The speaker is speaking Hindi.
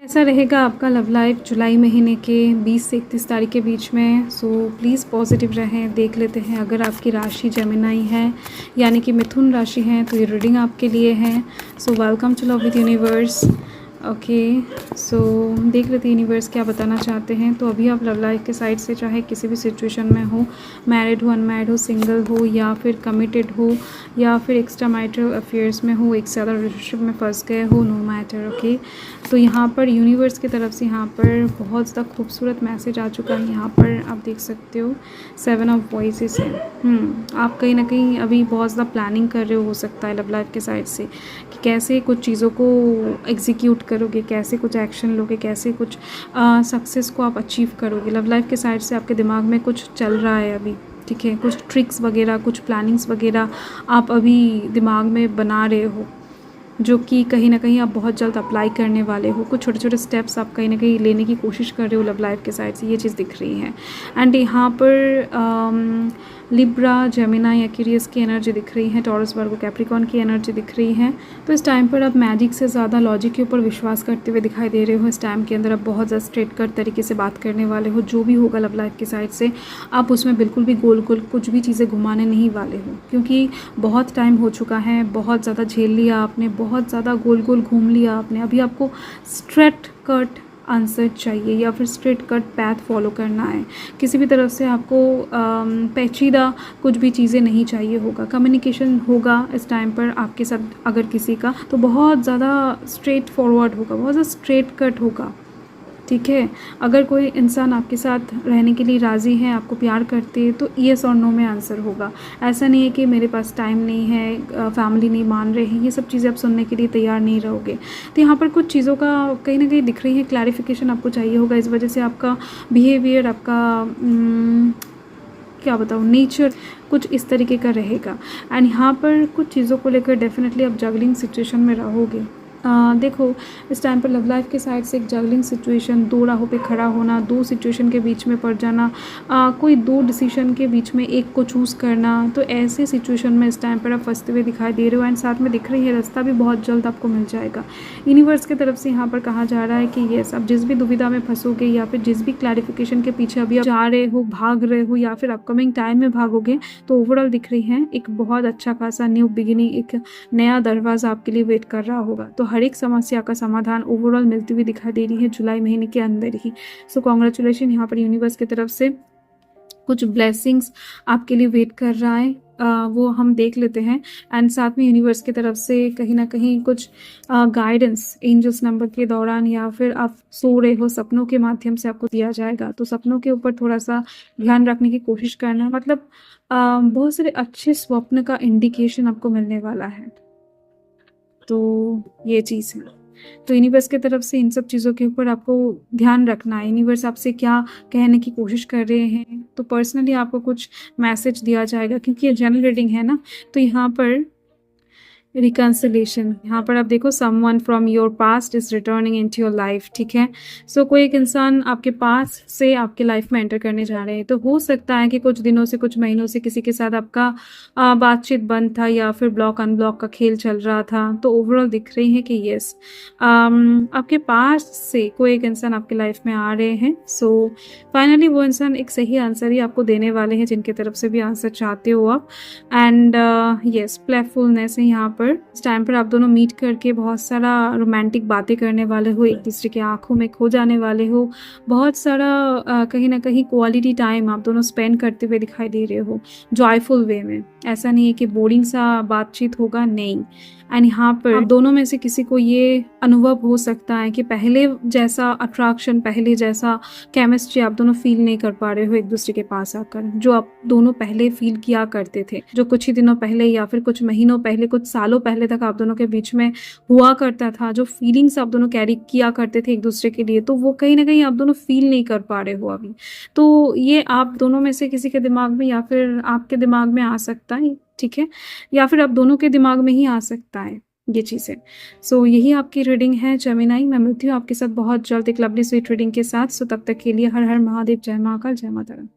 ऐसा रहेगा आपका लव लाइफ जुलाई महीने के 20 से 31 तारीख के बीच में। सो प्लीज़ पॉजिटिव रहें। देख लेते हैं, अगर आपकी राशि जेमिनाई है यानी कि मिथुन राशि है तो ये रीडिंग आपके लिए है। So welcome to love with universe. Okay, so देख लेते हैं यूनिवर्स क्या बताना चाहते हैं। तो अभी आप लव लाइफ के साइड से चाहे किसी भी सिचुएशन में हो, मैरिड हो, अनमैरिड हो, सिंगल हो या फिर कमिटेड हो या फिर एक्स्ट्रा मैरिटल अफेयर्स में हो, एक से ज़्यादा रिलेशनशिप में फंस गए हो, नो मैटर। ओके, तो यहाँ पर यूनिवर्स की तरफ से यहाँ पर बहुत ज़्यादा खूबसूरत मैसेज आ चुका है। यहाँ पर आप देख सकते हो 7 ऑफ वॉइसेस है। आप कहीं ना कहीं अभी बहुत ज़्यादा प्लानिंग कर रहे हो सकता है लव लाइफ के साइड से, कि कैसे कुछ चीज़ों को एग्जीक्यूट करोगे, कैसे कुछ एक्शन लोगे, कैसे कुछ सक्सेस को आप अचीव करोगे। लव लाइफ के साइड से आपके दिमाग में कुछ चल रहा है अभी, ठीक है, कुछ ट्रिक्स वगैरह, कुछ प्लानिंग्स वगैरह आप अभी दिमाग में बना रहे हो, जो कि कहीं ना कहीं आप बहुत जल्द अप्लाई करने वाले हो। कुछ छोटे छोटे स्टेप्स आप कहीं ना कहीं लेने की कोशिश कर रहे हो लव लाइफ के साइड से, ये चीज़ दिख रही है। एंड यहाँ पर लिब्रा, जेमिनाई, एक्वेरियस की एनर्जी दिख रही है, टॉरस, वर्गो, कैप्रिकॉर्न की एनर्जी दिख रही है। तो इस टाइम पर आप मैजिक से ज़्यादा लॉजिक के ऊपर विश्वास करते हुए दिखाई दे रहे हो। इस टाइम के अंदर आप बहुत ज़्यादा स्ट्रेट कट तरीके से बात करने वाले हो। जो भी होगा लव लाइफ की साइड से, आप उसमें बिल्कुल भी गोल गोल कुछ भी चीज़ें घुमाने नहीं वाले हो, क्योंकि बहुत टाइम हो चुका है, बहुत ज़्यादा झेल लिया आपने, बहुत ज़्यादा गोल गोल घूम लिया आपने। अभी आपको स्ट्रेट कट आंसर चाहिए या फिर स्ट्रेट कट पैथ फॉलो करना है। किसी भी तरफ से आपको पेचीदा कुछ भी चीज़ें नहीं चाहिए होगा। कम्युनिकेशन होगा इस टाइम पर आपके साथ अगर किसी का, तो बहुत ज़्यादा स्ट्रेट फॉरवर्ड होगा, बहुत ज़्यादा स्ट्रेट कट होगा, ठीक है। अगर कोई इंसान आपके साथ रहने के लिए राज़ी है, आपको प्यार करते हैं, तो येस और नो में आंसर होगा। ऐसा नहीं है कि मेरे पास टाइम नहीं है, फैमिली नहीं मान रहे हैं, ये सब चीज़ें आप सुनने के लिए तैयार नहीं रहोगे। तो यहाँ पर कुछ चीज़ों का कहीं ना कहीं दिख रही है, क्लैरिफिकेशन आपको चाहिए होगा। इस वजह से आपका बिहेवियर, आपका क्या बताऊँ, नेचर कुछ इस तरीके का रहेगा। एंड यहाँ पर कुछ चीज़ों को लेकर डेफिनेटली आप जगलिंग सिचुएशन में रहोगे। देखो, इस टाइम पर लव लाइफ के साइड से एक जगलिंग सिचुएशन, दो राहों पे खड़ा होना, दो सिचुएशन के बीच में पड़ जाना, कोई दो डिसीजन के बीच में एक को चूज़ करना, तो ऐसे सिचुएशन में इस टाइम पर आप फंसते हुए दिखाई दे रहे हो। एंड साथ में दिख रही है रास्ता भी बहुत जल्द आपको मिल जाएगा। यूनिवर्स की तरफ से यहाँ पर कहा जा रहा है कि येस, आप जिस भी दुविधा में फंसोगे या फिर जिस भी क्लैरिफिकेशन के पीछे अभी आप जा रहे हो, भाग रहे हो या फिर अपकमिंग टाइम में भागोगे, तो ओवरऑल दिख रही है एक बहुत अच्छा खासा न्यू बिगिनिंग, एक नया दरवाज़ा आपके लिए वेट कर रहा होगा। तो हर एक समस्या का समाधान ओवरऑल मिलती हुई दिखाई दे रही है जुलाई महीने के अंदर ही। सो कॉन्ग्रेचुलेशन, यहाँ पर यूनिवर्स की तरफ से कुछ ब्लेसिंग्स आपके लिए वेट कर रहा है, वो हम देख लेते हैं। एंड साथ में यूनिवर्स की तरफ से कहीं ना कहीं कुछ गाइडेंस एंजल्स नंबर के दौरान या फिर आप सो रहे हो सपनों के माध्यम से आपको दिया जाएगा। तो सपनों के ऊपर थोड़ा सा ध्यान रखने की कोशिश करना, मतलब बहुत सारे अच्छे स्वप्न का इंडिकेशन आपको मिलने वाला है। तो ये चीज़ है। तो यूनिवर्स की तरफ से इन सब चीज़ों के ऊपर आपको ध्यान रखना है। यूनिवर्स आपसे क्या कहने की कोशिश कर रहे हैं, तो पर्सनली आपको कुछ मैसेज दिया जाएगा, क्योंकि ये जनरल रीडिंग है ना। तो यहाँ पर रिकन्सिलेशन, यहाँ पर आप देखो, someone from your past is returning into your life, ठीक है। सो कोई एक इंसान आपके पास से आपके लाइफ में एंटर करने जा रहे हैं। तो हो सकता है कि कुछ दिनों से, कुछ महीनों से किसी के साथ आपका बातचीत बंद था या फिर ब्लॉक अनब्लॉक का खेल चल रहा था। तो ओवरऑल दिख रही है कि येस, आपके पास से कोई एक इंसान आपके लाइफ में आ रहे हैं। सो फाइनली वो इंसान एक सही आंसर ही आपको देने वाले हैं, जिनकी तरफ से भी आंसर चाहते हो आप। एंड येस, प्लेफुलनेस है यहाँ पर। इस टाइम पर आप दोनों मीट करके बहुत सारा रोमांटिक बातें करने वाले हो, एक दूसरे के आंखों में खो जाने वाले हो। बहुत सारा कहीं ना कहीं क्वालिटी टाइम आप दोनों स्पेंड करते हुए दिखाई दे रहे हो, जॉयफुल वे में। ऐसा नहीं है कि बोरिंग सा बातचीत होगा, नहीं। एंड यहाँ पर दोनों में से किसी को ये अनुभव हो सकता है कि पहले जैसा अट्रैक्शन, पहले जैसा केमिस्ट्री आप दोनों फील नहीं कर पा रहे हो एक दूसरे के पास आकर, जो आप दोनों पहले फील किया करते थे, जो कुछ ही दिनों पहले या फिर कुछ महीनों पहले, कुछ सालों पहले तक आप दोनों के बीच में हुआ करता था, जो फीलिंग्स आप दोनों कैरी किया करते थे एक दूसरे के लिए, तो वो कहीं ना कहीं आप दोनों फील नहीं कर पा रहे हो अभी। तो ये आप दोनों में से किसी के दिमाग में या फिर आपके दिमाग में आ सकता है, ठीक है, या फिर आप दोनों के दिमाग में ही आ सकता है ये चीज़ें। सो यही आपकी रीडिंग है जेमिनाई। मैं मिलती हूँ आपके साथ बहुत जल्द एक लवली स्वीट रीडिंग के साथ। सो तब तक के लिए हर हर महादेव, जय महाकाल, जय माता रानी।